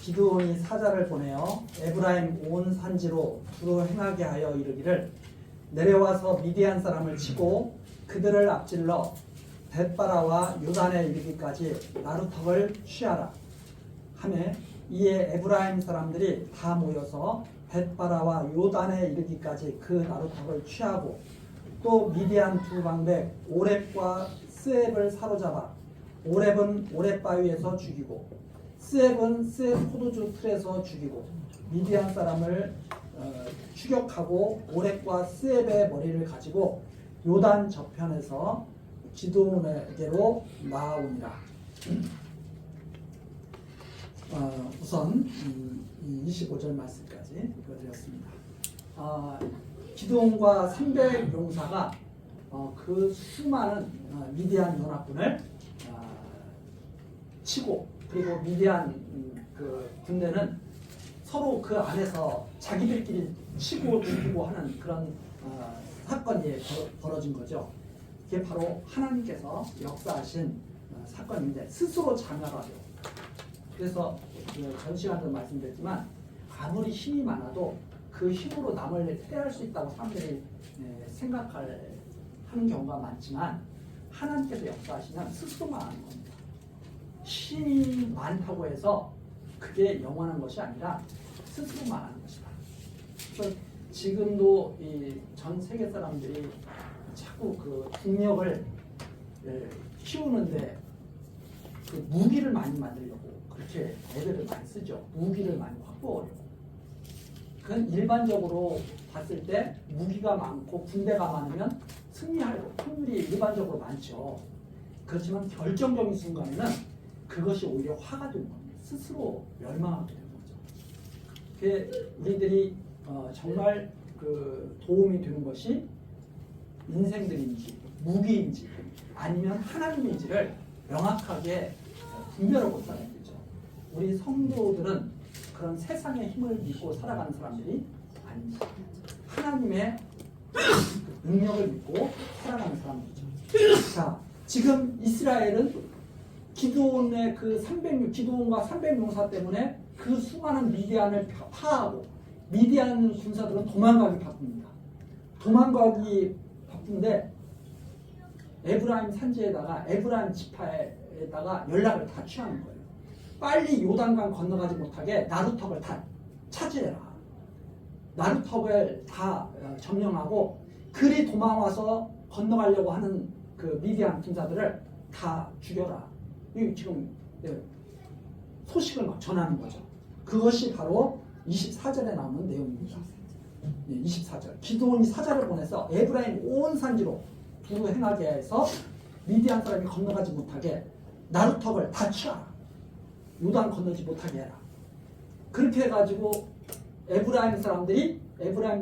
기드온이 사자를 보내어 에브라임 온 산지로 두루 행하게 하여 이르기를 내려와서 미디안 사람을 치고 그들을 앞질러 벳바라와 요단에 이르기까지 나루턱을 취하라 하매 이에 에브라임 사람들이 다 모여서 벳바라와 요단에 이르기까지 그 나루턱을 취하고 또 미디안 두 방백 오렙과 스앱을 사로잡아 오렙은 오렙 바위에서 죽이고 스앱은 스앱 포도주 틀에서 죽이고 미디안 사람을 추격하고 오렙과 스앱의 머리를 가지고 요단 저편에서 기드온에게로 나아오니라. 우선 25절 말씀까지 읽어드렸습니다. 기드온과 300용사가 그 수많은 미디안 연합군을 치고 그리고 미디안 그 군대는 서로 그 안에서 자기들끼리 치고 죽이고 하는 그런 사건이 벌어진 거죠. 이게 바로 하나님께서 역사하신 사건인데 스스로 장악하려. 그래서 전 시간도 말씀드렸지만 아무리 힘이 많아도 그 힘으로 남을 해할 수 있다고 사람들이 하는 경우가 많지만 하나님께서 역사하시면 스스로만 하는 겁니다. 힘이 많다고 해서 그게 영원한 것이 아니라 스스로만 하는 것이다. 그래서 지금도 이 전 세계 사람들이 자꾸 그 국력을 키우는데 그 무기를 많이 만들려고 그렇게 애들을 많이 쓰죠. 무기를 많이 확보하려고. 그건 일반적으로 봤을 때 무기가 많고 군대가 많으면 승리할 확률이 일반적으로 많죠. 그렇지만 결정적인 순간에는 그것이 오히려 화가 되는 겁니다. 스스로 멸망하게 되는 거죠. 우리들이 정말 그 도움이 되는 것이 인생들인지 무기인지 아니면 하나님인지를 명확하게 분별을 못 하는 거죠. 우리 성도들은 그런 세상의 힘을 믿고 살아가는 사람들이 아닙니다. 하나님의 능력을 믿고 살아가는 사람들이죠. 자, 지금 이스라엘은 기드온의 기드온과 300용사 때문에 그 수많은 미디안을 파하고 미디안 군사들은 도망가기 바쁩니다. 도망가기 바쁜데 에브라임 산지에다가 에브라임 지파에다가 연락을 다 취하는 거예요. 빨리 요단강 건너가지 못하게 나루턱을 다 차지해라. 나루턱을 다 점령하고 그리 도망와서 건너가려고 하는 그 미디안 군사들을 다 죽여라. 이 지금 소식을 막 전하는 거죠. 그것이 바로 24절에 나오는 내용입니다. 24절. 기드온이 사자를 보내서 에브라임 온 산지로 두루 행하게 해서 미디안 사람이 건너가지 못하게 나루턱을 다 취하라. 요단 건너지 못하게 해라. 그렇게 해가지고 에브라임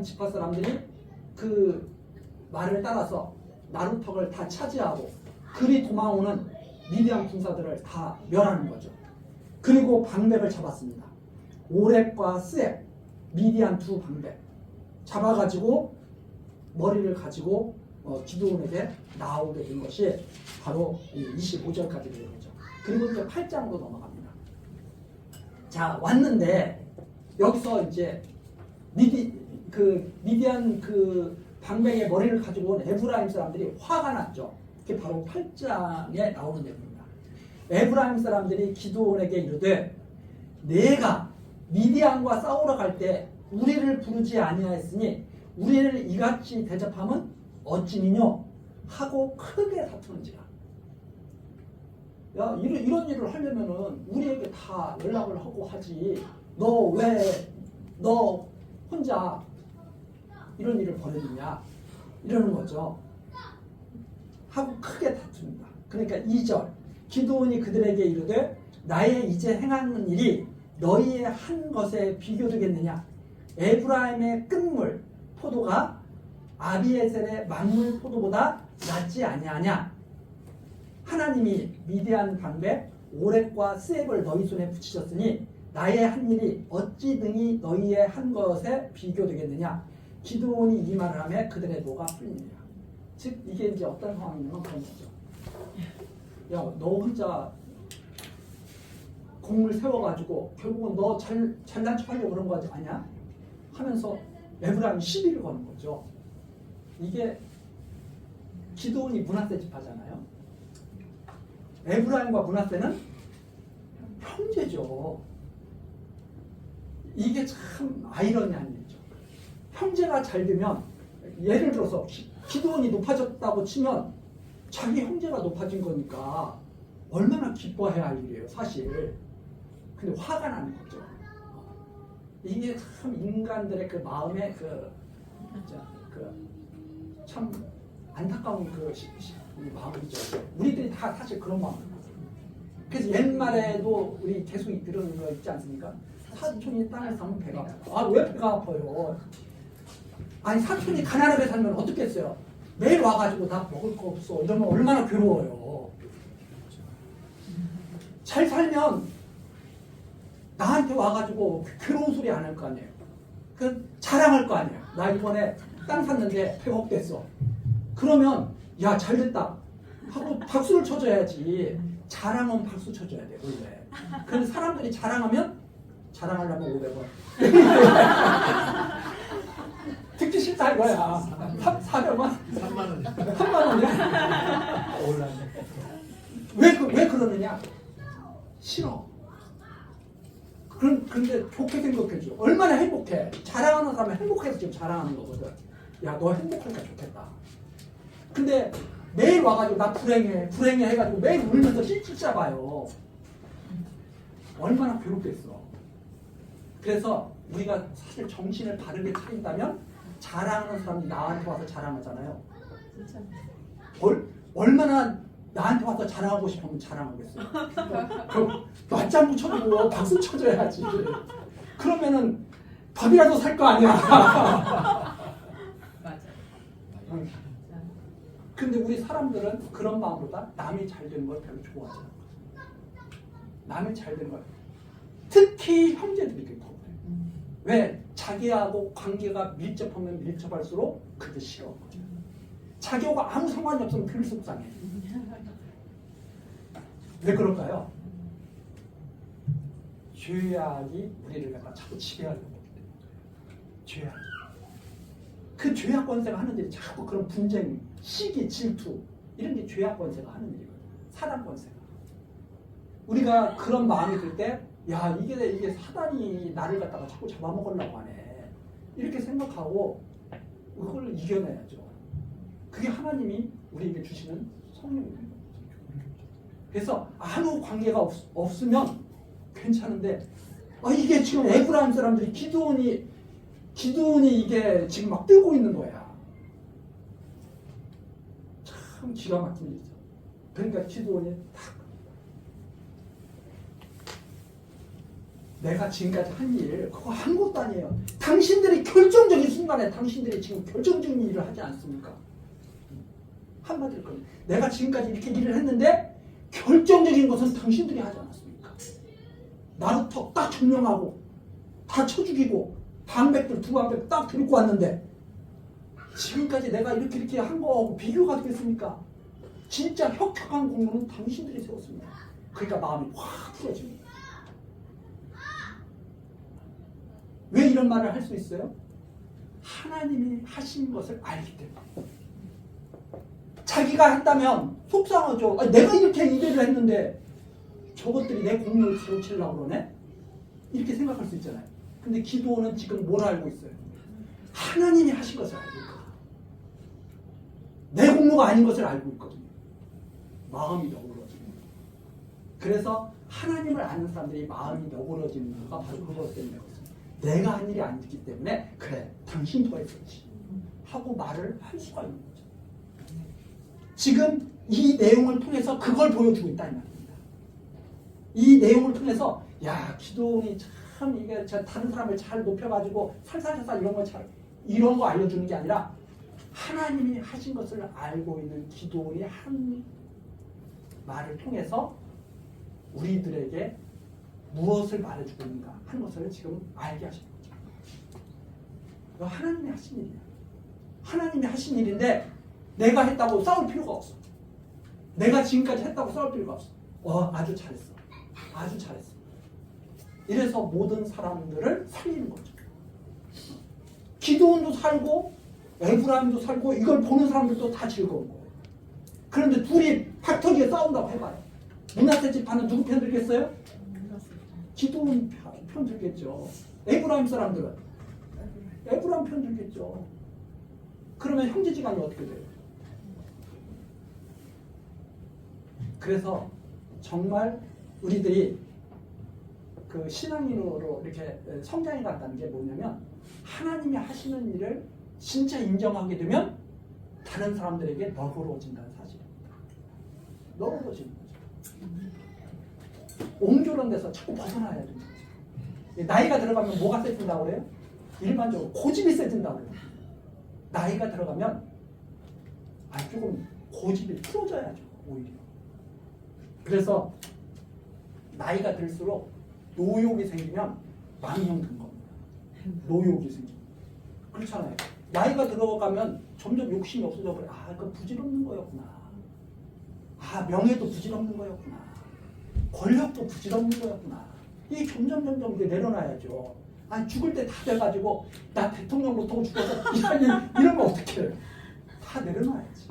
지파 사람들이 그 말을 따라서 나루턱을 다 차지하고 그리 도망오는 미디안 군사들을 다 멸하는 거죠. 그리고 방백을 잡았습니다. 오렙과 스앱, 미디안 두 방백 잡아가지고 머리를 가지고 기드온에게 나오게 된 것이 바로 25절까지 되는 거죠. 그리고 이제 8장으로 넘어갑니다. 자, 왔는데 여기서 이제 미디안 그 방백의 머리를 가지고 온 에브라임 사람들이 화가 났죠. 그게 바로 8장에 나오는 내용입니다. 에브라임 사람들이 기드온에게 이르되 내가 미디안과 싸우러 갈 때 우리를 부르지 아니하였으니 우리를 이같이 대접함은 어찌니뇨 하고 크게 다투는지라. 야, 이런 일을 하려면은 우리에게 다 연락을 하고 하지. 너 혼자 이런 일을 벌여주냐 이러는 거죠. 하고 크게 다툽니다. 그러니까 2절 기드온이 그들에게 이르되 나의 이제 행하는 일이 너희의 한 것에 비교되겠느냐. 에브라임의 끝물 포도가 아비에셀의 만물 포도보다 낫지 아니하냐. 하나님이 미디안 방백 오렙과 스앱을 너희 손에 붙이셨으니 나의 한 일이 어찌 등이 너희의 한 것에 비교되겠느냐. 기드온이 이 말을 하며 그들의 노가 풀리느냐. 즉 이게 이제 어떤 상황이냐면 그런 거죠. 야, 너 혼자 공을 세워가지고 결국은 너 잘난 척 하려고 그런 거 아니야? 하면서 에브라임이 시비를 거는 거죠. 이게 기드온이 므낫세 지파잖아요. 에브라임과 므낫세는 형제죠. 이게 참 아이러니한 일이죠. 형제가 잘 되면 예를 들어서 기드온이 높아졌다고 치면 자기 형제가 높아진 거니까 얼마나 기뻐해야 할 일이에요, 사실. 근데 화가 나는 거죠. 이게 참 인간들의 그 마음의 참 안타까운 마음이죠. 우리들이 다 사실 그런 마음이에요. 그래서 옛말에도 우리 계속 들은 거 있지 않습니까? 사촌이 땅을 사면 배가 아파요. 아, 왜 배가 아파요? 아니, 사촌이 가난하게 살면 어떻겠어요? 매일 와가지고 나 먹을 거 없어 이러면 얼마나 괴로워요. 잘 살면 나한테 와가지고 괴로운 소리 안 할 거 아니에요. 그 자랑할 거 아니에요. 나 이번에 땅 샀는데 100억 됐어. 그러면 야, 잘 됐다 하고 박수를 쳐줘야지. 자랑은 박수 쳐줘야 돼, 원래. 그래서 사람들이 자랑하면 자랑하려면 500원. 듣기 싫다 이거야. 400원? 3만 3만 원이야? 올랐네. 왜 그러느냐? 싫어. 그런데 좋게 생각해줘. 얼마나 행복해. 자랑하는 사람은 행복해서 지금 자랑하는 거거든. 야, 너 행복하니까 좋겠다. 근데 매일 와가지고 나 불행해 해가지고 매일 울면서 찔찔 잡아요. 얼마나 괴롭겠어. 그래서 우리가 사실 정신을 바르게 차린다면 자랑하는 사람이 나한테 와서 자랑하잖아요. 얼마나 나한테 와서 자랑하고 싶으면 자랑하겠어요. 그럼 맞장구 쳐주고 박수 쳐줘야지. 그러면은 밥이라도 살 거 아니야. 맞아. 근데 우리 사람들은 그런 마음보다 남이 잘 되는 걸 별로 좋아하지 않아요. 남이 잘 되는 걸. 특히 형제들이 그렇게 그래요. 왜? 자기하고 관계가 밀접하면 밀접할수록 그게 싫어. 자기하고 아무 상관이 없으면 덜 속상해. 왜 그럴까요? 죄악이 우리를 갖다 자꾸 지배하려고 하기 때문에. 죄악. 그 죄악 권세가 하는 일이 자꾸 그런 분쟁, 시기, 질투 이런 게 죄악 권세가 하는 일이거든요. 사단 권세가. 우리가 그런 마음이 들 때, 야, 이게 사단이 나를 갖다가 자꾸 잡아먹으려고 하네. 이렇게 생각하고 그걸 이겨내야죠. 그게 하나님이 우리에게 주시는 성령입니다. 그래서 아무 관계가 없으면 괜찮은데, 이게 지금 에브라임 사람들이 기드온이 이게 지금 막 뜨고 있는 거야. 참 기가 막힌 일이죠. 그러니까 기드온이 딱 내가 지금까지 한 일 그거 한 것도 아니에요. 당신들이 결정적인 순간에 당신들이 지금 결정적인 일을 하지 않습니까? 한마디로 그럼 내가 지금까지 이렇게 일을 했는데 결정적인 것은 당신들이 하지 않았습니까? 나루터 딱 점령하고 다 쳐 죽이고 방백들 두 방백 딱 데리고 왔는데 지금까지 내가 이렇게 한 거하고 비교가 되겠습니까? 진짜 혁혁한 공로는 당신들이 세웠습니다. 그러니까 마음이 확 풀어집니다. 왜 이런 말을 할 수 있어요? 하나님이 하신 것을 알기 때문에. 자기가 했다면 속상하죠. 내가 이렇게 일을 했는데 저것들이 내 공로를 가로채려고 그러네? 이렇게 생각할 수 있잖아요. 근데 기드온은 지금 뭘 알고 있어요? 하나님이 하신 것을 알고 있거든요. 내 공로가 아닌 것을 알고 있거든요. 마음이 너그러지는. 그래서 하나님을 아는 사람들이 마음이 너그러지는 이유가 바로 그것 때문에 그렇습니다. 내가 한 일이 아니기 때문에 그래, 당신 도와줬지 하고 말을 할 수가 있는 거죠. 지금 이 내용을 통해서 그걸 보여주고 있다는 말입니다. 이 내용을 통해서 야, 기도원이 참 이게 다른 사람을 잘 높여가지고 살살살살 이런 거 알려주는 게 아니라 하나님이 하신 것을 알고 있는 기도원이 한 말을 통해서 우리들에게 무엇을 말해주고 있는가 하는 것을 지금 알게 하신 거죠. 이거 하나님이 하신 일이야. 하나님이 하신 일인데 내가 했다고 싸울 필요가 없어. 내가 지금까지 했다고 싸울 필요가 없어. 아주 잘했어. 아주 잘했어. 이래서 모든 사람들을 살리는 거죠. 기드온도 살고 에브라임도 살고 이걸 보는 사람들도 다 즐거운 거예요. 그런데 둘이 팍터기에 싸운다고 해봐요. 므낫세 지파는 누구 편 들겠어요? 기드온 편 들겠죠. 에브라임 사람들은 에브라임 편 들겠죠. 그러면 형제지간이 어떻게 돼요? 그래서 정말 우리들이 그 신앙인으로 이렇게 성장해 간다는 게 뭐냐면 하나님이 하시는 일을 진짜 인정하게 되면 다른 사람들에게 너그러워진다는 사실입니다. 너그러워지는 거죠. 옹졸한 데서 자꾸 벗어나야 되는 거죠. 나이가 들어가면 뭐가 세진다고 그래요? 일반적으로 고집이 세진다고 그래요. 나이가 들어가면 조금 고집이 풀어져야죠. 오히려. 그래서 나이가 들수록 노욕이 생기면 망령 든 겁니다. 노욕이 생깁니다. 그렇잖아요. 나이가 들어가면 점점 욕심이 없어져 버려요. 그 부질없는 거였구나. 명예도 부질없는 거였구나. 권력도 부질없는 거였구나. 이게 점점 이제 내려놔야죠. 죽을 때 다 돼가지고 나 대통령 못하고 죽어서 이러면 어떡해. 다 내려놔야지.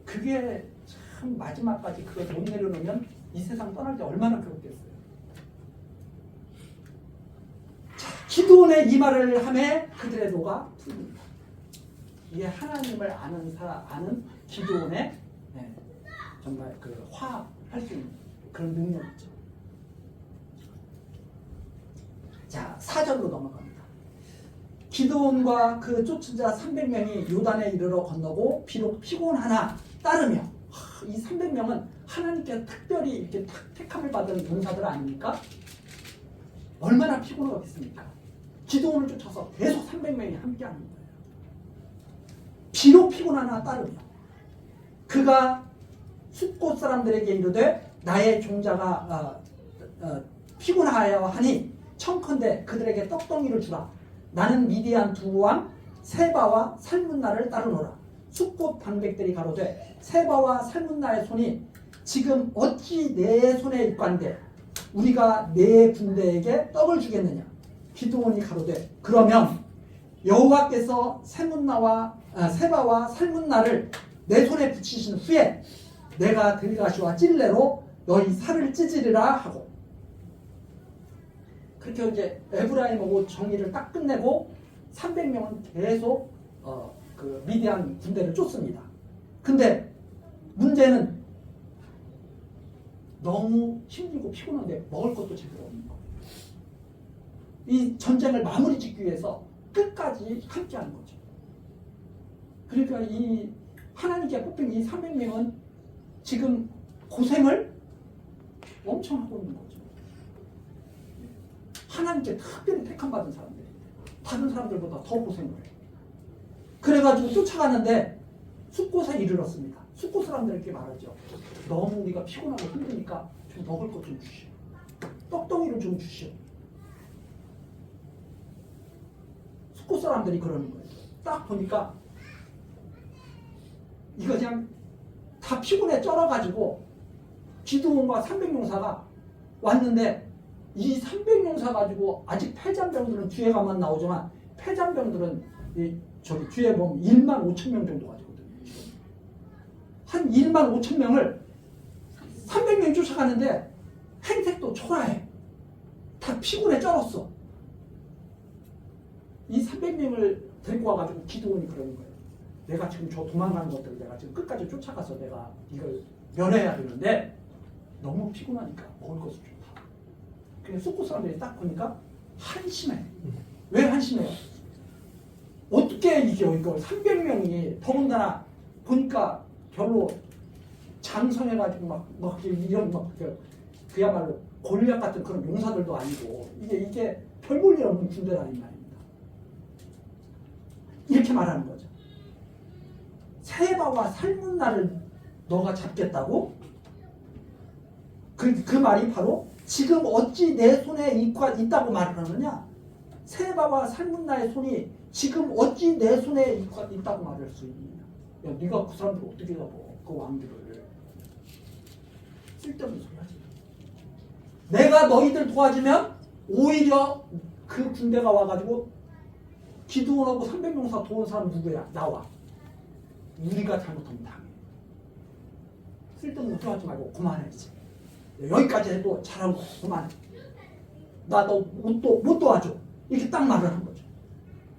그게 참 마지막까지 그걸 못 내려놓으면 이 세상 떠날 때 얼마나 괴롭겠어요. 기드온의 이 말을 하매 그들의 노가 풀립니다. 이게 하나님을 아는 기드온의 정말 그 화할 수 있는 그런 능력이죠. 자, 4절로 넘어갑니다. 기드온과 그 쫓은 자 300명이 요단에 이르러 건너고 비록 피곤하나 따르며 이 300명은 하나님께 특별히 이렇게 택함을 받은 용사들 아닙니까? 얼마나 피곤하겠습니까? 기드온을 쫓아서 계속 300명이 함께하는 거예요. 비록 피곤하나 따르며 그가 숫곳 사람들에게 이르되 나의 종자가 피곤하여 하니 청컨대 그들에게 떡덩이를 주라. 나는 미디안 두 왕 세바와 살문나를 따르노라. 숫곳 방백들이 가로되 세바와 살문나의 손이 지금 어찌 내 손에 있관데 우리가 내 군대에게 떡을 주겠느냐. 기드온이 가로되 그러면 여호와께서 세바와 살문나를 내 손에 붙이신 후에 내가 들가시와 찔레로 너희 살을 찢으리라 하고 그렇게 이제 에브라임하고 정의를 딱 끝내고 300명은 계속 그 미디안 군대를 쫓습니다. 근데 문제는 너무 힘들고 피곤한데 먹을 것도 제대로 없는 거예요. 이 전쟁을 마무리 짓기 위해서 끝까지 함께하는 거죠. 그러니까 이 하나님께 뽑힌 이 300명은 지금 고생을 엄청 하고 있는 거죠. 하나님께 특별히 택함받은 사람들이 다른 사람들보다 더 고생을 해요. 그래가지고 쫓아가는데 숫곳에 이르렀습니다. 숫곳 사람들에게 말하죠. 너무 우리가 피곤하고 힘드니까 좀 먹을 것 좀 주시오. 떡덩이를 좀 주시오. 숫곳 사람들이 그러는 거예요. 딱 보니까 이거 그냥 다 피곤에 쩔어가지고 기드온과 300용사가 왔는데 이 300용사 가지고 아직 패잔병들은 뒤에 가만 나오지만 패잔병들은 저기 뒤에 보면 1만 5천 명 정도 가지거든요. 한 1만 5천 명을 300명이 쫓아가는데 행색도 초라해. 다 피곤에 쩔었어. 이 300명을 데리고 와가지고 기드온이 그러는 거예요. 내가 지금 저 도망가는 것들을 내가 지금 끝까지 쫓아가서 내가 이걸 면해야 되는데 너무 피곤하니까 먹을 것을 좋다. 그래서 숫곳 사람들이 딱 보니까 한심해. 왜 한심해요? 어떻게 이겨 이걸 300명이 더군다나 보니까 별로 장성해가지고 막 이런 그야말로 골리앗 같은 그런 용사들도 아니고 이게 별 볼 일 없는 군대라는 말입니다. 이렇게 말하는 거죠. 세바와 살문나를 너가 잡겠다고? 그 말이 바로 지금 어찌 내 손에 있다고 말을 하느냐? 세바와 살문나의 손이 지금 어찌 내 손에 있다고 말할 수 있느냐? 야, 네가 그 사람들 어떻게 잡아? 그 왕들을 쓸데없는 소리 하지. 내가 너희들 도와주면 오히려 그 군대가 와가지고 기드온하고 300명사 도운 사람 누구야? 나와. 우리가 잘못하면 당해. 쓸데없는 소리 하지 말고 그만해 이제. 여기까지 해도 잘한 거야. 그만해. 나 너 못 도와줘. 이렇게 딱 말을 한 거죠.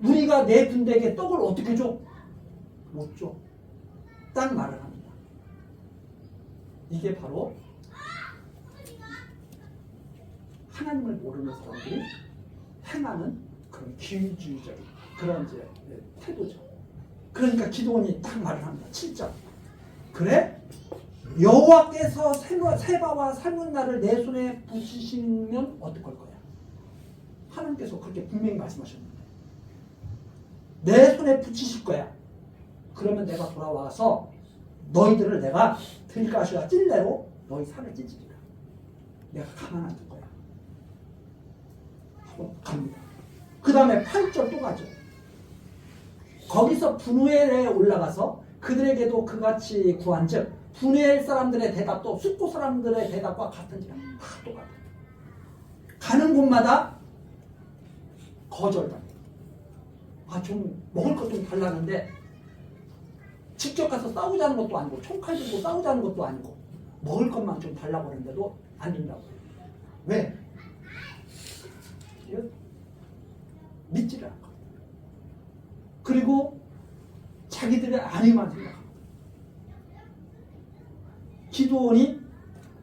우리가 내 군대에게 떡을 어떻게 줘? 못 줘. 딱 말을 합니다. 이게 바로 하나님을 모르는 사람들이 행하는 그런 기회주의적인 그런 이제 태도죠. 그러니까 기드온이 딱 말을 합니다. 7절. 그래? 여호와께서 세바와 살문나를 내 손에 붙이시면 어떡할 거야? 하나님께서 그렇게 분명히 말씀하셨는데 내 손에 붙이실 거야. 그러면 내가 돌아와서 너희들을 내가 들가시와 찔레로 너희 살을 찢으리라. 내가 가만 안 둘 거야. 하고 갑니다. 그 다음에 8절 또 가죠. 거기서 분우엘에 올라가서 그들에게도 그같이 구한즉 분우엘 사람들의 대답도 숫고 사람들의 대답과 같은지라. 다 똑같아. 가는 곳마다 거절당해. 좀 먹을 것 좀 달라는데 직접 가서 싸우자는 것도 아니고 총칼 들고 싸우자는 것도 아니고 먹을 것만 좀 달라고 하는데도 안 준다고 해요. 왜? 믿지를 않고 그리고 자기들의 안위만 생각합니다. 기드온이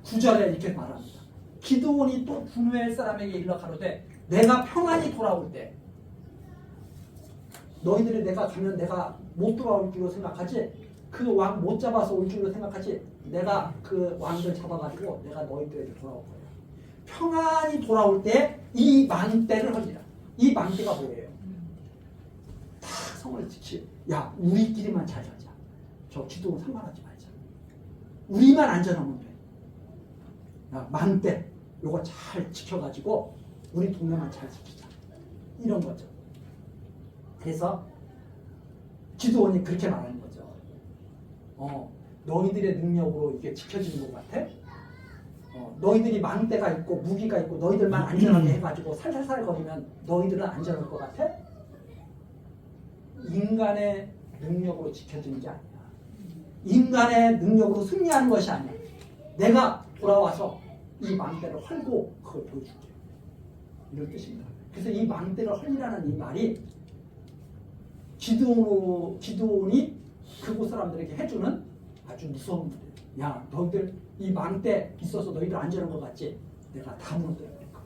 9절에 이렇게 말합니다. 기드온이 또 분우엘 사람에게 일러 가로되 내가 평안히 돌아올 때 너희들이 내가 가면 내가 못 돌아올 줄로 생각하지 그 왕 못 잡아서 올 줄로 생각하지 내가 그 왕들 잡아가지고 내가 너희들에게 돌아올 거야. 평안히 돌아올 때 이 망대를 헐리라. 이 망대가 뭐예요? 다 성을 지키. 야 우리끼리만 잘 살자. 저 기도는 상관하지 말자. 우리만 안전하면 돼. 야, 망대 요거 잘 지켜가지고 우리 동네만 잘 지키자. 이런 거죠. 그래서 기드온이 그렇게 말하는 거죠. 너희들의 능력으로 이게 지켜지는 것 같아? 너희들이 망대가 있고 무기가 있고 너희들만 안전하게 해가지고 살살살 거리면 너희들은 안전할 것 같아? 인간의 능력으로 지켜지는 게 아니야. 인간의 능력으로 승리하는 것이 아니야. 내가 돌아와서 이 망대를 헐고 그걸 보여줄게. 이런 뜻입니다. 그래서 이 망대를 헐리라는 이 말이 기드온이 그곳 사람들에게 해주는 아주 무서운 말이에요. 야 너희들 이 망대 있어서 너희들 안전한 것 같지? 내가 다 무너뜨려 버릴 거야.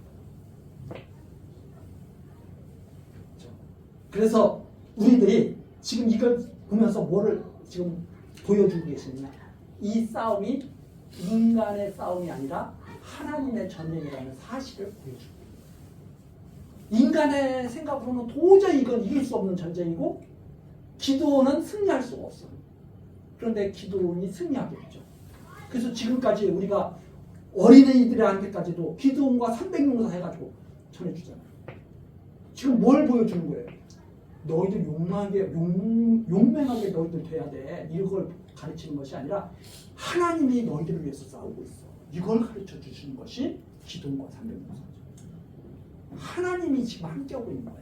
그래서 우리들이 지금 이걸 보면서 뭐를 지금 보여주고 계시느냐? 이 싸움이 인간의 싸움이 아니라 하나님의 전쟁이라는 사실을 보여줍니다. 인간의 생각으로는 도저히 이건 이길 수 없는 전쟁이고 기드온은 승리할 수가 없어. 그런데 기드온이 승리하게 되죠. 그래서 지금까지 우리가 어린이들한테까지도 기드온과 300용사 해가지고 전해주잖아요. 지금 뭘 보여주는 거예요? 너희들 용맹하게 너희들 돼야 돼. 이걸 가르치는 것이 아니라 하나님이 너희들을 위해서 싸우고 있어. 이걸 가르쳐 주시는 것이 기드온과 300용사죠. 하나님이 지금 함께하고 있는 거야.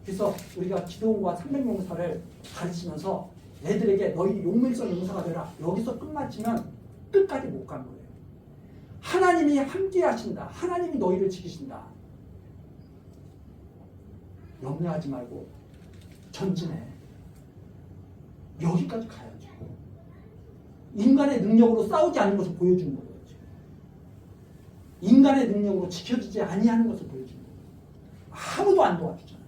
그래서 우리가 기드온과 300용사를 가르치면서 애들에게 너희 용맹성 용사가 되라. 여기서 끝마치면 끝까지 못 간 거예요. 하나님이 함께 하신다. 하나님이 너희를 지키신다. 염려하지 말고 전진해. 여기까지 가야죠. 인간의 능력으로 싸우지 않는 것을 보여주는 거예요. 인간의 능력으로 지켜지지 아니하는 것을 보여주는 거예요. 아무도 안 도와주잖아요.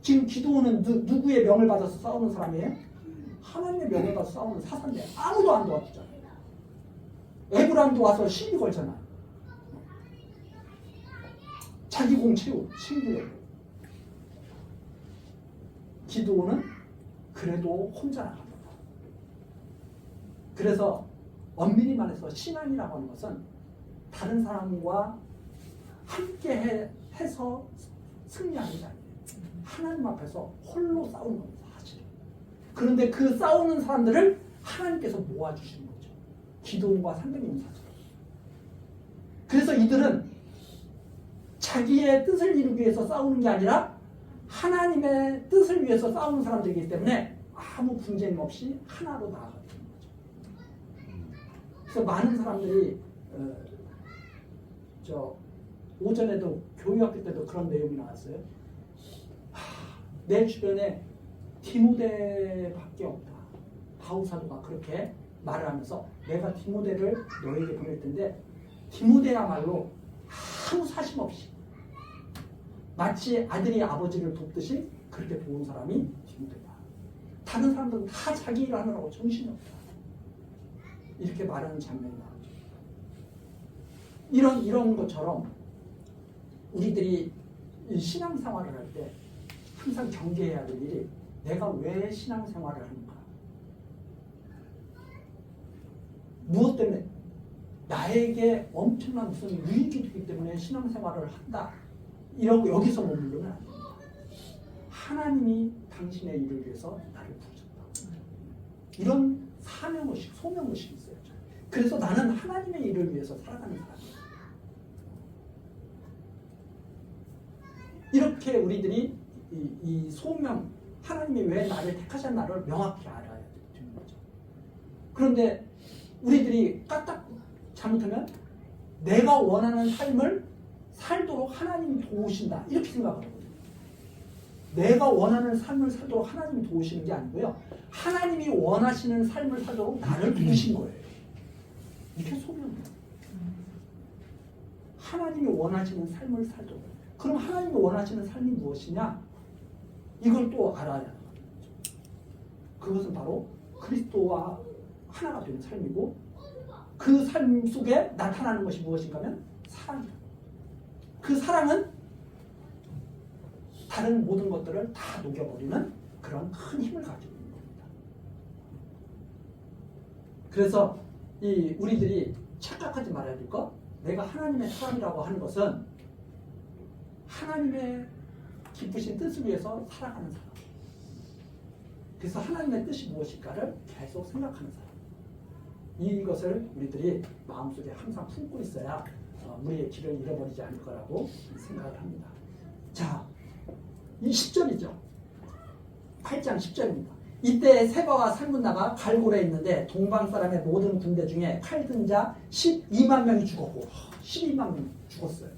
지금 기드온은 누구의 명을 받아서 싸우는 사람이에요? 하나님의 명을 받아서 싸우는 사사인데 아무도 안 도와주잖아요. 에브라임도 와서 시비 걸잖아요. 자기 공 채우, 친구예요. 기드온은 그래도 혼자 나갑니다. 그래서 엄밀히 말해서 신앙이라고 하는 것은 다른 사람과 함께 해서 승리하는 게 아니에요. 하나님 앞에서 홀로 싸우는 겁니다. 사실. 그런데 그 싸우는 사람들을 하나님께서 모아주시는 거죠. 기드온과 300용사죠. 그래서 이들은 자기의 뜻을 이루기 위해서 싸우는 게 아니라 하나님의 뜻을 위해서 싸우는 사람들이기 때문에 아무 분쟁 없이 하나로 나아가게 되는 거죠. 그래서 많은 사람들이 오전에도 교육학교 때도 그런 내용이 나왔어요. 내 주변에 디모데밖에 없다. 바울 사도가 그렇게 말을 하면서 내가 디모데를 너에게 보낼 텐데 디모데야말로 아무 사심 없이 마치 아들이 아버지를 돕듯이 그렇게 도운 사람이 디모데다. 다른 사람들은 다 자기 일을 하느라고 정신이 없다. 이렇게 말하는 장면이 나오죠. 이런 것처럼 우리들이 신앙생활을 할 때 항상 경계해야 될 일이 내가 왜 신앙생활을 하는가? 무엇 때문에? 나에게 엄청난 무슨 유익이 되기 때문에 신앙생활을 한다. 이러고 여기서 머무르면 안 됩니다. 하나님이 당신의 일을 위해서 나를 부르셨다. 이런 사명의식, 소명의식이 있어요. 그래서 나는 하나님의 일을 위해서 살아가는 사람이에요. 이렇게 우리들이 이 소명, 하나님이 왜 나를 택하셨나를 명확히 알아야 되는 거죠. 그런데 우리들이 까딱 잘못하면 내가 원하는 삶을 살도록 하나님이 도우신다 이렇게 생각하거든요. 내가 원하는 삶을 살도록 하나님이 도우시는 게 아니고요. 하나님이 원하시는 삶을 살도록 나를 도우신 거예요. 이게 소명이에요. 하나님이 원하시는 삶을 살도록. 그럼 하나님이 원하시는 삶이 무엇이냐? 이걸 또 알아야 합니다. 그것은 바로 그리스도와 하나가 되는 삶이고 그 삶 속에 나타나는 것이 무엇인가 하면 사랑이다. 그 사랑은 다른 모든 것들을 다 녹여버리는 그런 큰 힘을 가지고 있는 겁니다. 그래서 우리들이 착각하지 말아야 될 것, 내가 하나님의 사람이라고 하는 것은 하나님의 기쁘신 뜻을 위해서 살아가는 사람. 그래서 하나님의 뜻이 무엇일까를 계속 생각하는 사람. 이것을 우리들이 마음속에 항상 품고 있어야 우리의 길을 잃어버리지 않을 거라고 생각을 합니다. 자, 이 10절이죠. 8장 10절입니다. 이때 세바와 살문나가 갈골에 있는데 동방 사람의 모든 군대 중에 칼 든 자 12만 명이 죽었고 12만 명이 죽었어요.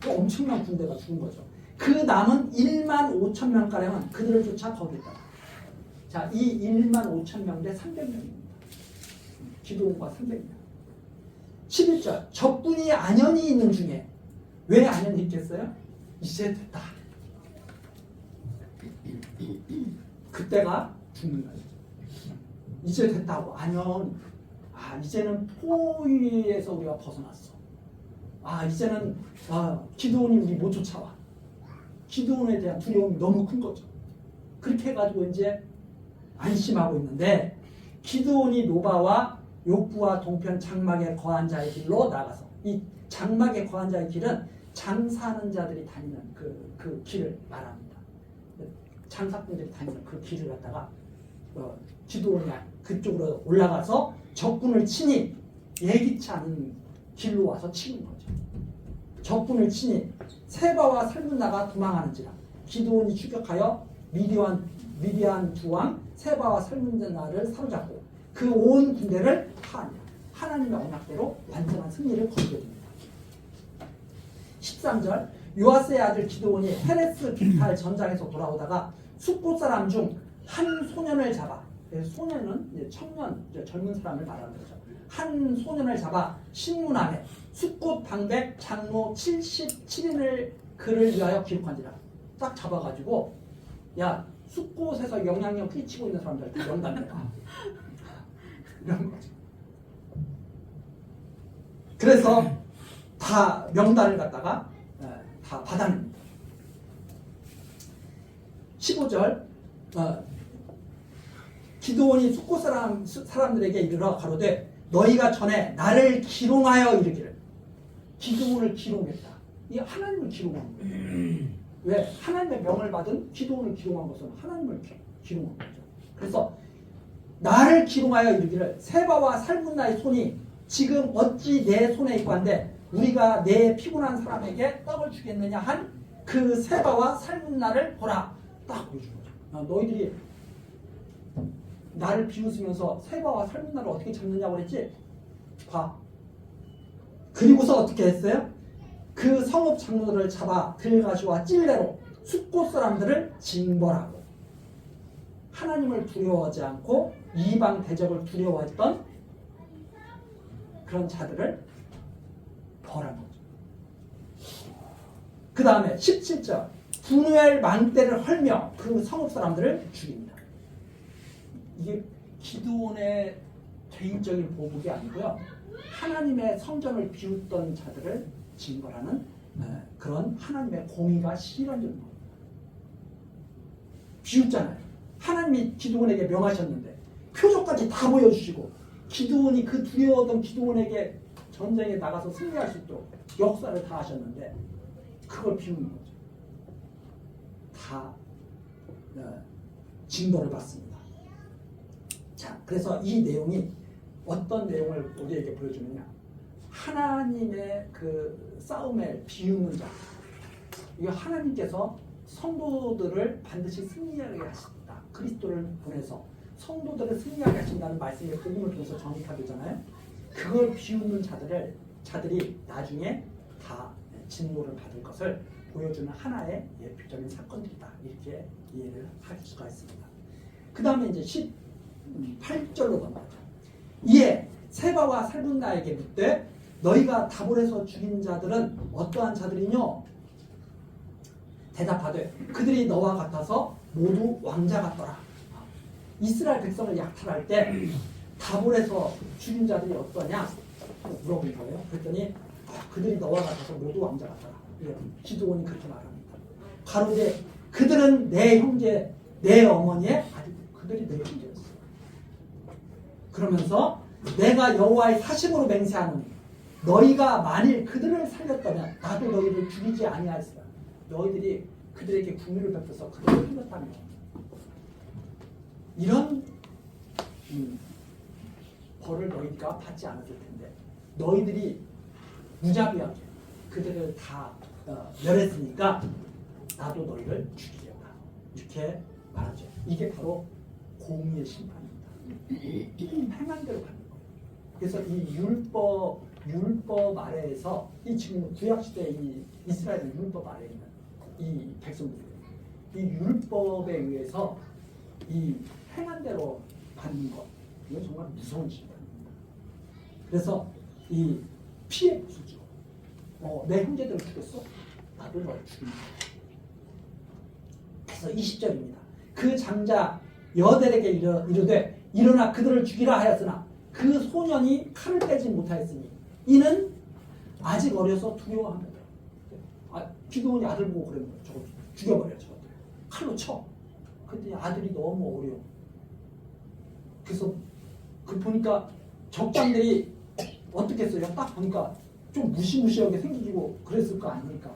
엄청난 군대가 죽은 거죠. 그 남은 1만 5천 명가량은 그들을 쫓아 거기 있다. 자, 이 1만 5천 명 대 300명입니다. 기도원과 300명. 11절 적군이 안연히 있는 중에 왜 안연히 있겠어요? 이제 됐다. 그때가 죽는 거예요. 이제 됐다고 안연. 이제는 포위에서 우리가 벗어났어. 이제는 기도원이 우리 못 쫓아와. 기도원에 대한 두려움이 너무 큰 거죠. 그렇게 해가지고 이제 안심하고 있는데 기도원이 노바와 욕부와 동편 장막에 거한 자의 길로 나가서 이 장막에 거한 자의 길은 장사하는 자들이 다니는 그 길을 말합니다. 장사꾼들이 다니는 그 길을 갖다가 기도원이 그쪽으로 올라가서 적군을 치니 예기치 않은 길로 와서 치는 거죠. 적군을 치니 세바와 살문나가 도망하는지라 기도원이 추격하여 미디안 두 왕 세바와 살문나를 사로잡고 그 온 군대를 파하니라. 하나님의 언약대로 완전한 승리를 거두게 됩니다. 13절 요아스의 아들 기드온이 헤레스 기탈 전장에서 돌아오다가 숫곳 사람 중 한 소년을 잡아, 소년은 이제 청년, 이제 젊은 사람을 말하는 거죠. 한 소년을 잡아 신문함에 숫곳 방백 장로 77인을 그를 위하여 기록한지라. 딱 잡아가지고 야 숫곳에서 영향력 끼치고 있는 사람들 다 명단해라. 이런 거죠. 그래서 다 명단을 갖다가 다 받아냅니다. 15절 기드온이 숫곳 사람들에게 이르러 가로되 너희가 전에 나를 기롱하여 이르기를. 기드온을 기롱했다. 이게 하나님을 기롱한 거예요. 왜? 하나님의 명을 받은 기드온을 기롱한 것은 하나님을 기롱한 거죠. 그래서 나를 기롱하여 이르기를 세바와 살문나의 손이 지금 어찌 내 손에 있고 한데 우리가 내 피곤한 사람에게 떡을 주겠느냐 한 그 세바와 살문나를 보라. 딱 보여준 거죠. 너희들이 나를 비웃으면서 세바와 살문나를 어떻게 잡느냐고 그랬지? 봐. 그리고서 어떻게 했어요? 그 성읍 장로들을 잡아 들가시와 찔레로 숫곳 사람들을 징벌하고, 하나님을 두려워하지 않고 이방 대적을 두려워했던 그런 자들을 벌한 거죠. 그 다음에 17절 분우엘 망대를 헐며 그 성읍 사람들을 죽입니다. 이게 기드온의 개인적인 보복이 아니고요, 하나님의 성전을 비웃던 자들을 징벌하는 그런 하나님의 공의가 실현되는 겁니다. 비웃잖아요. 하나님이 기드온에게 명하셨는데 표적까지 다 보여주시고, 기드온이 그 두려워하던 기드온에게 전쟁에 나가서 승리할 수 있도록 역사를 다 하셨는데 그걸 비우는 거죠. 다 징벌을 받습니다. 자, 그래서 이 내용이 어떤 내용을 우리에게 보여주느냐, 하나님의 그 싸움에 비우는 자, 이거 하나님께서 성도들을 반드시 승리하게 하신다. 그리스도를 보내서 성도들을 승리하게 하신다는 말씀이 복음을 통해서 전이되잖아요. 그걸 비우는 자들이 나중에 다 진노를 받을 것을 보여주는 하나의 예표적인 사건들이다. 이렇게 이해를 할 수가 있습니다. 그 다음에 이제 18절로 넘어가죠. 이에 세바와 살문나에게 묻되 너희가 다볼에서 죽인 자들은 어떠한 자들이뇨? 대답하되 그들이 너와 같아서 모두 왕자 같더라. 이스라엘 백성을 약탈할 때 다볼에서 죽인 자들이 어떠냐 물어본 거예요. 그랬더니 그들이 너와 같아서 모두 왕자 같더라. 기드온이 그렇게 말합니다. 가로되 그들은 내 형제, 내 어머니의 아들, 그들이 내 형제였어. 그러면서 내가 여호와의 사심으로 맹세하노니 너희가 만일 그들을 살렸다면 나도 너희를 죽이지 아니하였으라. 너희들이 그들에게 국류를 베풀어서 그들을 살렸다면 이런 벌을 너희가 받지 않았을 텐데 너희들이 무자비하게 그들을 다 멸했으니까 나도 너희를 죽이려다. 이렇게 말하죠. 이게 바로 공의의 심판입니다. 행한 대로 가는 거예요. 그래서 이 율법 아래에서 이 지금 구약 시대 이 이스라엘 율법 아래에 있는 이 백성들, 이 율법에 의해서 이 행한 대로 받는 것, 이건 정말 무서운 심판입니다. 그래서 이 피해 보수죠. 내 형제들을 죽였어? 나도 너를 죽인다. 그래서 20절입니다. 그 장자 여델에게 이르되 일어나 그들을 죽이라 하였으나 그 소년이 칼을 빼지 못하였으니 이는 아직 어려서 두려워합니다. 기드온이 아들 보고 그러는 거예요. 저거 죽여버려. 저것들 칼로 쳐. 그랬더니 아들이 너무 어려워. 그래서 그 보니까 적장들이 어떻게 했어요? 딱 보니까 좀 무시무시하게 생기고 그랬을 거 아닙니까?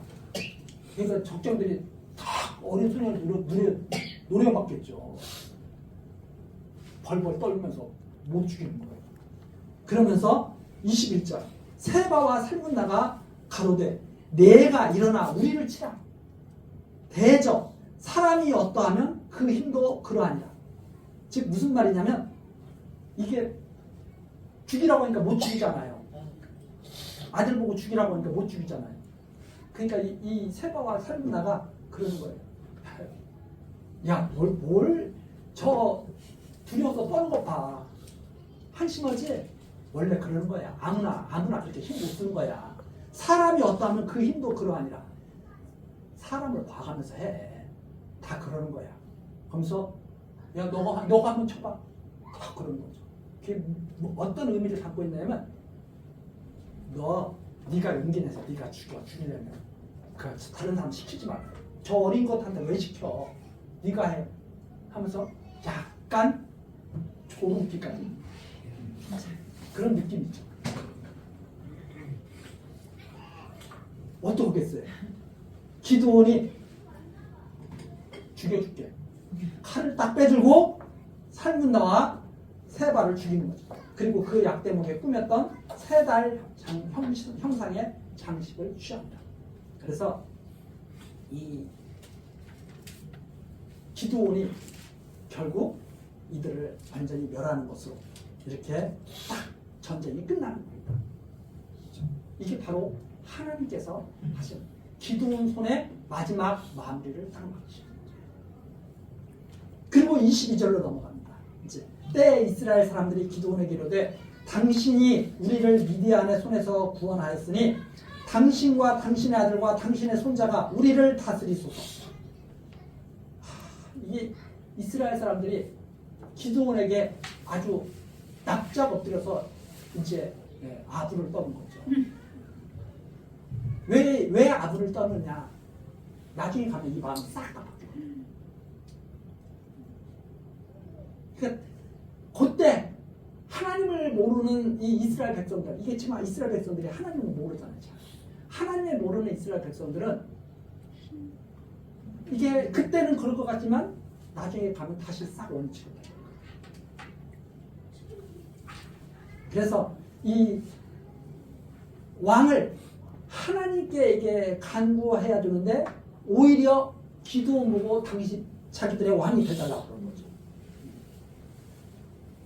그러니까 적장들이 다 어린 소년을 노려봤겠죠. 벌벌 떨면서 못 죽이는 거예요. 그러면서 21절 세바와 살문나가 가로되 내가 일어나 우리를 치라. 대저 사람이 어떠하면 그 힘도 그러하니라. 즉 무슨 말이냐면 이게 죽이라고 하니까 못 죽이잖아요. 아들 보고 죽이라고 하니까 못 죽이잖아요. 그러니까 이 세바와 살문나가 그러는 거예요. 야, 뭘 저 두려워서 떠는 것 봐. 한심하지? 원래 그러는 거야. 아무나 그렇게 힘 못 쓰는 거야. 사람이 어떠하면 그 힘도 그러하니라. 사람을 봐가면서 해. 다 그러는 거야. 그러면서 야 너가 한번 쳐봐. 다 그러는 거죠. 그게 어떤 의미를 갖고 있냐면 네가 용기 내서 네가 죽이려면 다른 사람 시키지 마. 저 어린 것한테 왜 시켜? 네가 해. 하면서 약간 조롱기까지 그런 느낌이죠. 어떠겠어요? 기드온이 죽여줄게. 칼을 딱 빼들고 살문나와 세바를 죽이는 거죠. 그리고 그 약대목에 꾸몄던 세 달 형상의 장식을 취한다. 그래서 이 기드온이 결국 이들을 완전히 멸하는 것으로 이렇게 딱 전쟁이 끝나는 겁니다. 이게 바로 하나님께서 하신 기드온 손의 마지막 마무리를 딱 막으시는 거죠. 그리고 22절로 넘어갑니다. 이제 때에 이스라엘 사람들이 기드온에게 이르되 당신이 우리를 미디안의 손에서 구원하였으니 당신과 당신의 아들과 당신의 손자가 우리를 다스리소서. 이게 이스라엘 사람들이 기드온에게 아주 납작 엎드려서 이제 아부를 떠는 거죠. 왜 아부를 떠느냐? 나중에 가면 이 마음이 싹 다 바뀌어요. 그러니까 그때 하나님을 모르는 이 이스라엘 백성들, 이게 지금 이스라엘 백성들이 하나님을 모르잖아요. 하나님을 모르는 이스라엘 백성들은 이게 그때는 그럴 것 같지만 나중에 가면 다시 싹 원치로 돼요. 그래서 이 왕을 하나님께 이게 간구해야 되는데 오히려 기드온 보고 당시 자기들의 왕이 되달라고 그런 거죠.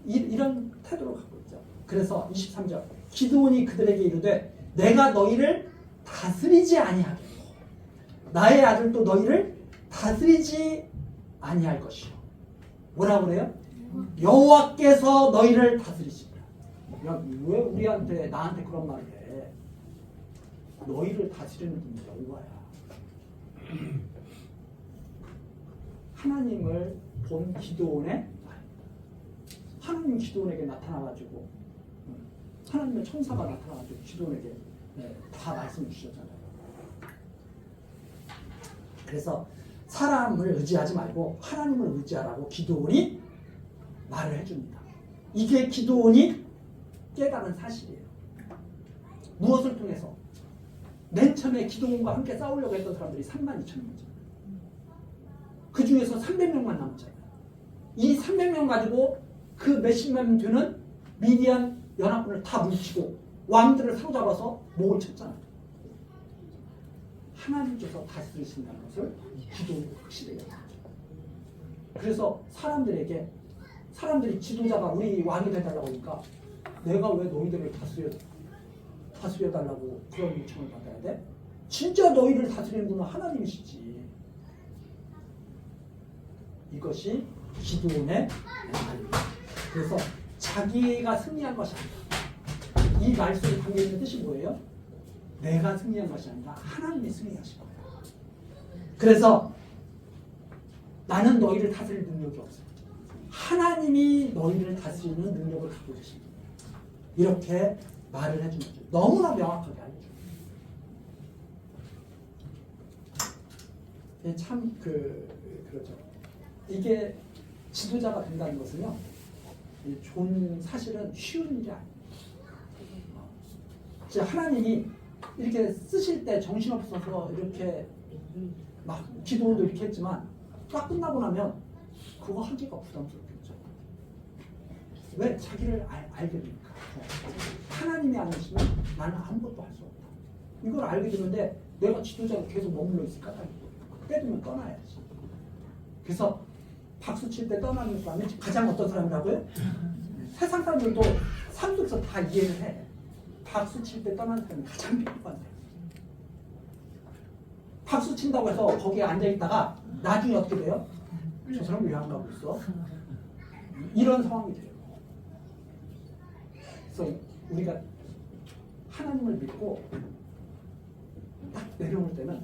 이런 태도로 갖고 있죠. 그래서 23절 기드온이 그들에게 이르되 내가 너희를 다스리지 아니하겠고 나의 아들도 너희를 다스리지 아니할 것이요. 뭐라고 그래요? 여호와께서 너희를 다스리시리라. 야, 왜 우리한테 나한테 그런 말을 해? 너희를 다스리는 분이 여호와야. 하나님을 본 기드온의 하나님 기드온에게 나타나가지고 하나님의 천사가 나타나가지고 기드온에게 다 말씀을 주셨잖아요. 그래서 사람을 의지하지 말고 하나님을 의지하라고 기드온이 말을 해줍니다. 이게 기드온이 깨달은 사실이에요. 무엇을 통해서? 맨 처음에 기드온과 함께 싸우려고 했던 사람들이 32,000명이죠. 그 중에서 300명만 남았잖아요. 이 300명 가지고 그 몇십만 되는 미디안 연합군을 다 물치고 왕들을 사로잡아서 목을 쳤잖아요. 하나님께서 다스리신다는 것을 기도로 확실히 해요. 그래서 사람들이 지도자가 우리 왕이 되달라고 하니까 내가 왜 너희들을 다스려달라고 그런 요청을 받아야 돼? 진짜 너희를 다스리는 분은 하나님이시지. 이것이 기드온의 말입니다. 그래서 자기가 승리한 것이 아니다. 이 말씀에 담겨있는 뜻이 뭐예요? 내가 승리한 것이 아니라 하나님이 승리하신 거예요. 그래서 나는 너희를 다스릴 능력이 없어. 하나님이 너희를 다스리는 능력을 갖고 계십니다. 이렇게 말을 해준 거죠. 너무나 명확하게 알려줘요. 참 그렇죠. 이게 지도자가 된다는 것은요, 사실은 쉬운 일이 아니에요. 하나님이 이렇게 쓰실 때 정신없어서 이렇게 막 기도도 이렇게 했지만 딱 끝나고 나면 그거 하기가 부담스럽겠죠. 왜? 자기를 알게 되니까. 하나님이 안 하시면 나는 아무것도 할 수 없다. 이걸 알게 되는데 내가 지도자가 계속 머물러 있을까? 빼두면 떠나야지. 그래서 박수 칠 때 떠나는 사람이 가장 어떤 사람이라고요? 세상 사람들도 삶 속에서 다 이해를 해. 박수 칠 때 떠나는 사람이 가장 비겁한 사람. 박수 친다고 해서 거기에 앉아있다가 나중에 어떻게 돼요? 저 사람 왜 안 가고 있어? 이런 상황이 돼요. 그래서 우리가 하나님을 믿고 딱 내려올 때는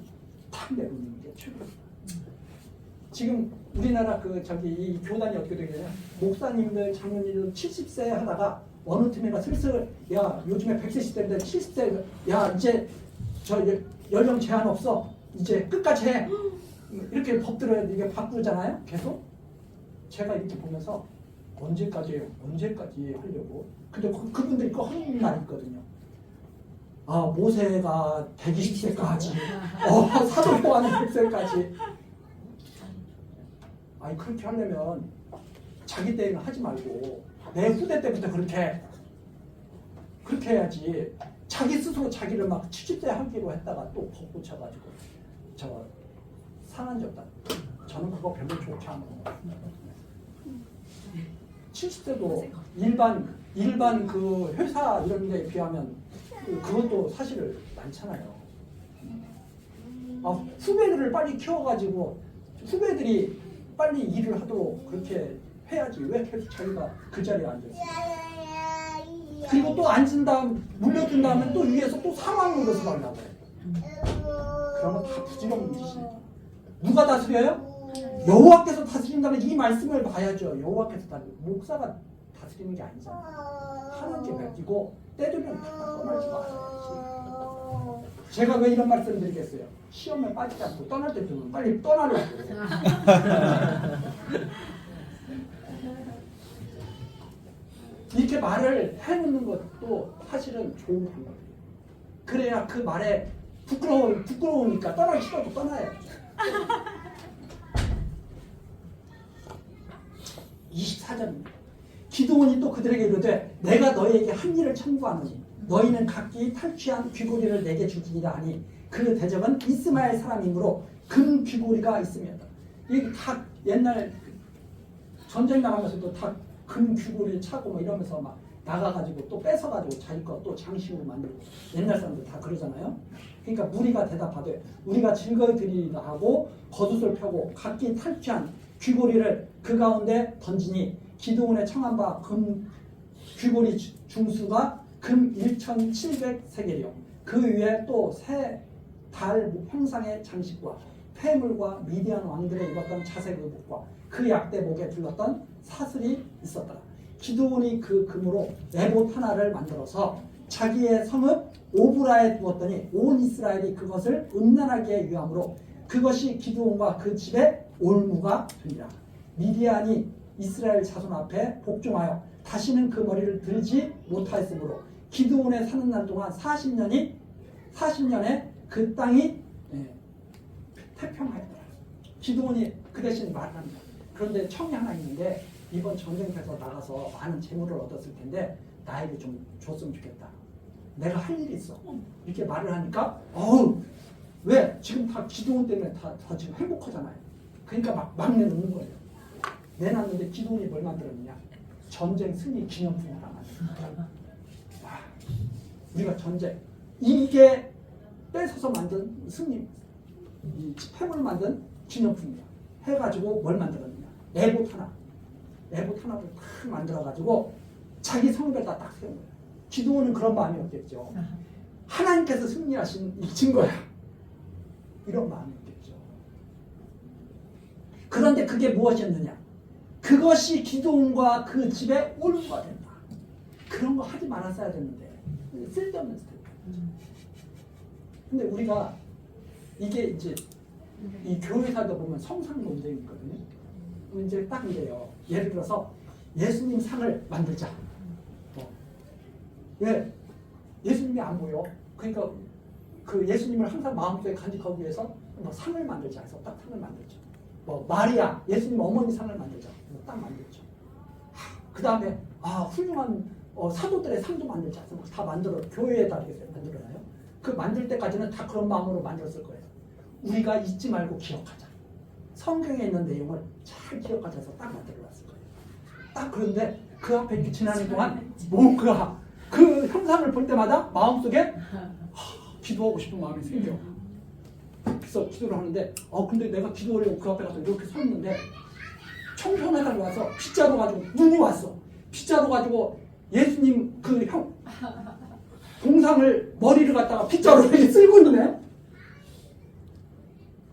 딱 내려오는 게 최고입니다. 지금 우리나라 이 교단이 어떻게 되겠냐? 목사님들, 장로님들 70세 하다가 어느 틈에가 슬슬 야 요즘에 100세 시대인데 70세 야 이제 저 연령 제한 없어. 이제 끝까지 해. 이렇게 법들을 이게 바꾸잖아요. 계속. 제가 이렇게 보면서 언제까지 하려고. 근데 그분들이 꼭 하는 말이 있거든요. 모세가 120세까지 사도 요한은 100세까지. 아니 그렇게 하려면 자기 때에는 하지 말고 내 후대 때부터 그렇게 해야지. 자기 스스로 자기를 막 70대 하기로 했다가 또 법 고쳐가지고 저 상한졌다. 저는 그거 별로 좋지 않은 것 같아요. 70대도 일반 그 회사 이런 데에 비하면 그것도 사실 많잖아요. 후배들을 빨리 키워가지고 후배들이 빨리 일을 하도록 그렇게 해야지. 왜 계속 자기가 그 자리에 앉아있어요? 그리고 또 앉은 다음 물려준 다음에 또 위에서 또 상황 노릇을 하려고 해. 그러면 다 부질없는 짓이에요. 누가 다스려요? 여호와께서 다스린다면 이 말씀을 봐야죠. 여호와께서 목사가 다스리는 게 아니잖아요. 하나님께 맡기고 때되면 다 떠나지 말아야지. 제가 왜 이런 말씀 드리겠어요? 시험에 빠지지 않고 떠날 때 되면 빨리 떠나려고. 이렇게 말을 해놓는 것도 사실은 좋은 방법이에요. 그래야 그 말에 부끄러우니까 떠나기 싫어도 떠나야죠. 24절입니다. 기드온이 또 그들에게 이르되 내가 너희에게 한 일을 청구하노니 너희는 각기 탈취한 귀고리를 내게 주기라 하니 그 대적은 이스마엘 사람이므로 금 귀고리가 있습니다. 이게 다 옛날 전쟁 나가면서도 다 금 귀고리 차고 뭐 이러면서 막 나가가지고 또 뺏어가지고 자기 거 또 장식으로 만들고 옛날 사람들 다 그러잖아요. 그러니까 무리가 대답하되 우리가 즐거이 드리리라 하고 겉옷을 펴고 각기 탈취한 귀고리를 그 가운데 던지니 기드온의 청한 바 금 귀고리 중수가 금 1,700세겔이요. 그 위에 또 새 달 형상의 장식과 폐물과 미디안 왕들의 입었던 자색 의복과 그 약대 목에 둘렀던 사슬이 있었더라. 기드온이 그 금으로 에봇 하나를 만들어서 자기의 성읍 오브라에 두었더니 온 이스라엘이 그것을 음란하게 위함으로 그것이 기드온과 그 집의 올무가 되니라. 미디안이 이스라엘 자손 앞에 복종하여 다시는 그 머리를 들지 못하였으므로 기드온에 사는 날 동안 40년에 그 땅이 태평하였더라. 기드온이 그 대신 말을 합니다. 그런데 청이 하나 있는데 이번 전쟁터에서 나가서 많은 재물을 얻었을 텐데 나에게 좀 줬으면 좋겠다. 내가 할 일이 있어. 이렇게 말을 하니까 왜? 지금 다 기드온 때문에 다 지금 행복하잖아요. 그러니까 막 내놓는 거예요. 내놨는데 기드온이 뭘 만들었느냐? 전쟁 승리 기념품을 하나 만들었어요. 우리가 전쟁 이게 뺏어서 만든 승리 이 폐물 만든 기념품이야. 해가지고 뭘 만들었느냐? 에봇 하나를 딱 만들어가지고 자기 성벽에다 딱 세운 거야. 기드온은 그런 마음이 없겠죠. 하나님께서 승리하신 이긴 거야. 이런 마음이 없겠죠. 그런데 그게 무엇이었느냐? 그것이 기드온과 그 집의 올무가 된다. 그런 거 하지 말았어야 되는데 쓸데없는 스타일. 근데 우리가 이게 이제 이 교회사도 보면 성상 논쟁이 있거든요. 이제 딱 이래요. 예를 들어서 예수님 상을 만들자. 왜? 예수님이 안 보여. 그러니까 그 예수님을 항상 마음속에 간직하기 위해서 뭐 상을 만들자 해서 딱 상을 만들죠. 뭐 마리아, 예수님 어머니 상을 만들자. 딱 만들죠. 그 다음에 훌륭한 사도들의 상도 만들자 해서 다 만들어 교회에다 이렇게 만들어놔요. 그 만들 때까지는 다 그런 마음으로 만들었을 거예요. 우리가 잊지 말고 기억하자. 성경에 있는 내용을 잘 기억하자 해서 딱 만들어놨을 거예요. 딱 그런데 그 앞에 이렇게 지나는 동안 뭔가 그 형상을 볼 때마다 마음속에 기도하고 싶은 마음이 생겨. 그래서 기도를 하는데 근데 내가 기도하려고 그 앞에 가서 이렇게 서 있는데 청소년이 와서 빗자루 가지고 눈이 왔어. 빗자루 가지고 예수님 그 동상을 머리를 갖다가 빗자루로 이렇게 쓸고 있네.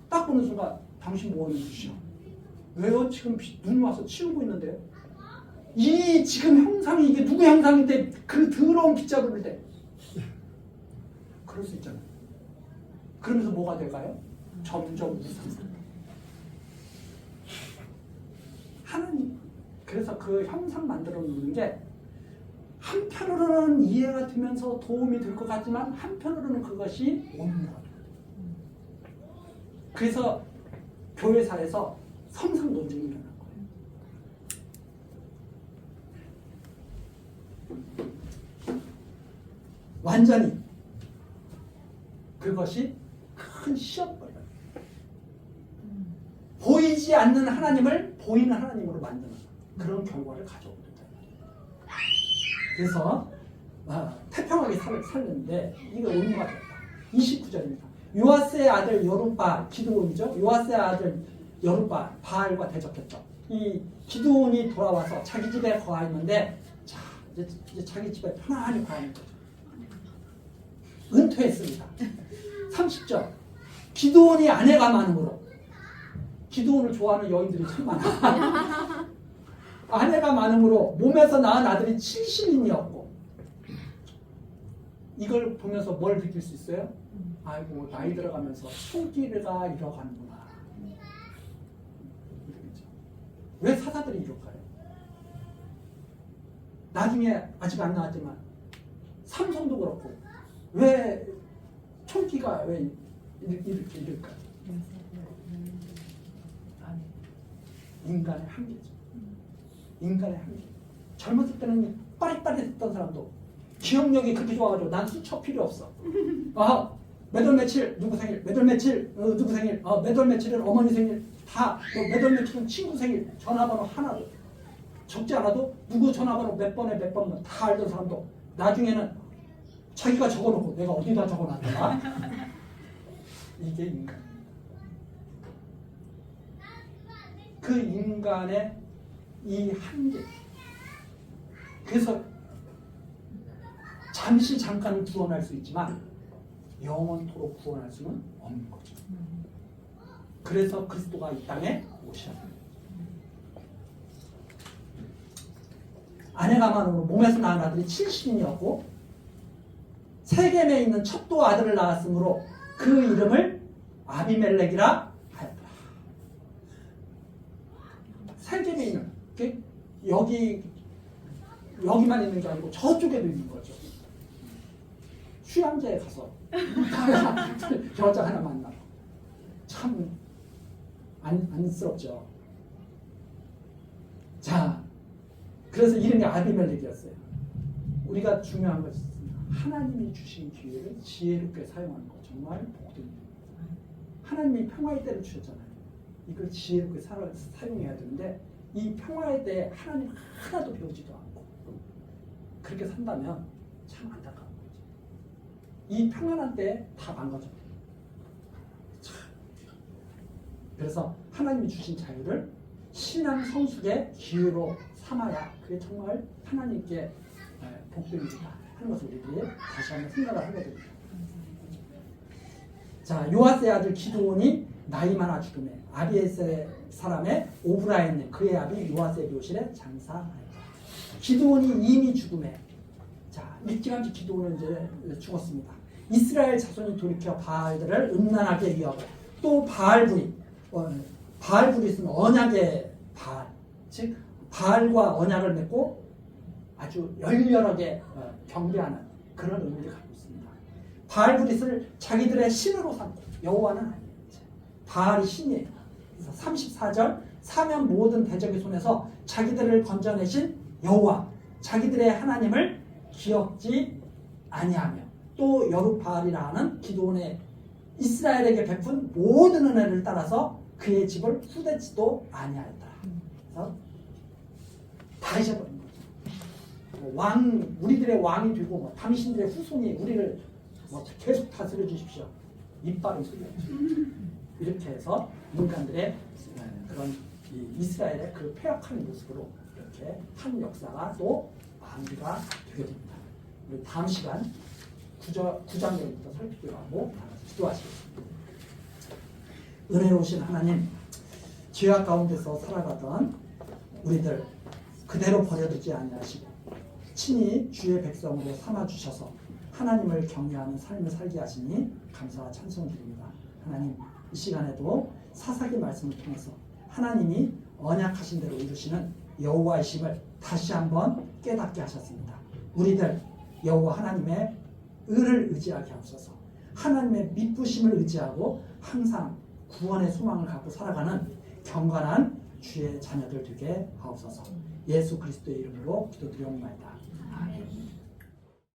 딱 보는 순간 당신 뭐 하는 짓이야? 왜요? 지금 눈이 와서 치우고 있는데 이 지금 형상이 이게 누구 형상인데 그 더러운 빗자루를 대. 그럴 수 있잖아요. 그러면서 뭐가 될까요? 점점 우상. 하나님 그래서 그 형상 만들어 놓는 게 한편으로는 이해가 되면서 도움이 될 것 같지만 한편으로는 그것이 옳은 것 같아요. 그래서 교회사에서 성상 논쟁이 일어난 거예요. 완전히 그것이 큰 시험거리예요. 보이지 않는 하나님을 보이는 하나님으로 만드는 그런 결과를 가져옵니다. 그래서 태평하게 살는데 이거 의무가 됐다. 29절입니다. 요아스의 아들 여룻바알, 기드온이죠. 요아스의 아들 여룻바알, 바알과 대적했죠. 이 기드온이 돌아와서 자기 집에 거하였는데 자, 이제 자기 집에 편안히 거하는 거죠. 은퇴했습니다. 30절. 기드온이 아내가 많으므로. 기드온을 좋아하는 여인들이 참 많아. 아내가 많으므로 몸에서 낳은 아들이 70인이었고. 이걸 보면서 뭘 느낄 수 있어요? 아이고, 나이 들어가면서 손길가 잃어가는구나. 왜 사사들이 이럴까요? 나중에 아직 안 나왔지만 삼손도 그렇고 왜 총기가 왜 이렇게 이럴까요? 인간의 한계죠. 인간의 한계. 젊었을 때는 빠릿빠릿했던 사람도 기억력이 그렇게 좋아가지고 난 수첩 필요 없어. 몇 월 며칠 누구 생일, 몇 월 며칠 누구 생일, 몇 월 며칠은 어머니 생일 다, 몇 월 며칠은 친구 생일 전화번호 하나도 적지 않아도 누구 전화번호 몇 번에 몇 번만 다 알던 사람도 나중에는 자기가 적어놓고 내가 어디다 적어놨더라. 이게 인간입니다. 그 인간의 이 한계. 그래서 잠시 잠깐 구원할 수 있지만 영원토록 구원할 수는 없는 거죠. 그래서 그리스도가 이 땅에 오셨습니다. 아내가 많으므로 몸에서 낳은 아들이 70인이었고 세겜에 있는 첩도 아들을 낳았으므로 그 이름을 아비멜렉이라 하였더라. 세겜에 있는 여기만 있는 게 아니고 저쪽에도 있는 거죠. 휴양지에 가서 여자 하나 만나고 참 안쓰럽죠. 자, 그래서 이름이 아비멜렉이었어요. 우리가 중요한 것이 있습니다. 하나님이 주신 기회를 지혜롭게 사용하는 것 정말 복됩니다. 하나님이 평화의 때를 주셨잖아요. 이걸 지혜롭게 사용해야 되는데 이 평화의 때에 하나님 하나도 배우지도 않고 그렇게 산다면 참 안타까운 거죠. 이 평안한 때에 다 망가져요. 그래서 하나님이 주신 자유를 신앙 성숙의 기회로 삼아야 그게 정말 하나님께 복됩니다 하는 것을 우리들이 다시 한번 생각을 하게 됩니다. 자, 요아스의 아들 기드온이 나이 많아 죽음에 아비에셀 사람의 오브라인님 그의 아비 요아스의 묘실에 장사하였다. 기드온이 이미 죽음에 자, 일찌감치 기드온은 이제 죽었습니다. 이스라엘 자손이 돌이켜 바알들을 음란하게 위하고 또 바알브릿은 언약의 바알, 즉 바알과 언약을 맺고 아주 열렬하게 경배하는 그런 의미를 갖고 있습니다. 바알브릿을 자기들의 신으로 삼고 여호와는 아니에요. 바알이 신이에요. 그래서 34절 사면 모든 대적의 손에서 자기들을 건져내신 여호와 자기들의 하나님을 기억지 아니하며 또 여룻바알이라 하는 기드온의 이스라엘에게 베푼 모든 은혜를 따라서 그의 집을 후대치도 아니하였다. 그래서 다 잊어버린 거죠. 우리들의 왕이 되고 당신들의 후손이 우리를 계속 다스려 주십시오. 이빨을 쏠렸죠. 이렇게 해서 인간들의 그런 이스라엘의 그 폐역한 모습으로 이렇게 한 역사가 또 마무리가 되게 됩니다. 우리 다음 시간 9장부터 살피기로 하고 기도하시겠습니다. 은혜로우신 하나님, 죄악 가운데서 살아가던 우리들 그대로 버려두지 아니하시고 친히 주의 백성으로 삼아주셔서 하나님을 경외하는 삶을 살게 하시니 감사와 찬송드립니다. 하나님, 이 시간에도 사사기 말씀을 통해서 하나님이 언약하신 대로 이루시는 여호와이심을 다시 한번 깨닫게 하셨습니다. 우리들 여호와 하나님의 의를 의지하게 하옵소서. 하나님의 미쁘심을 의지하고 항상 구원의 소망을 갖고 살아가는 경건한 주의 자녀들 되게 하옵소서. 예수 그리스도의 이름으로 기도드리옵나이다. 아멘.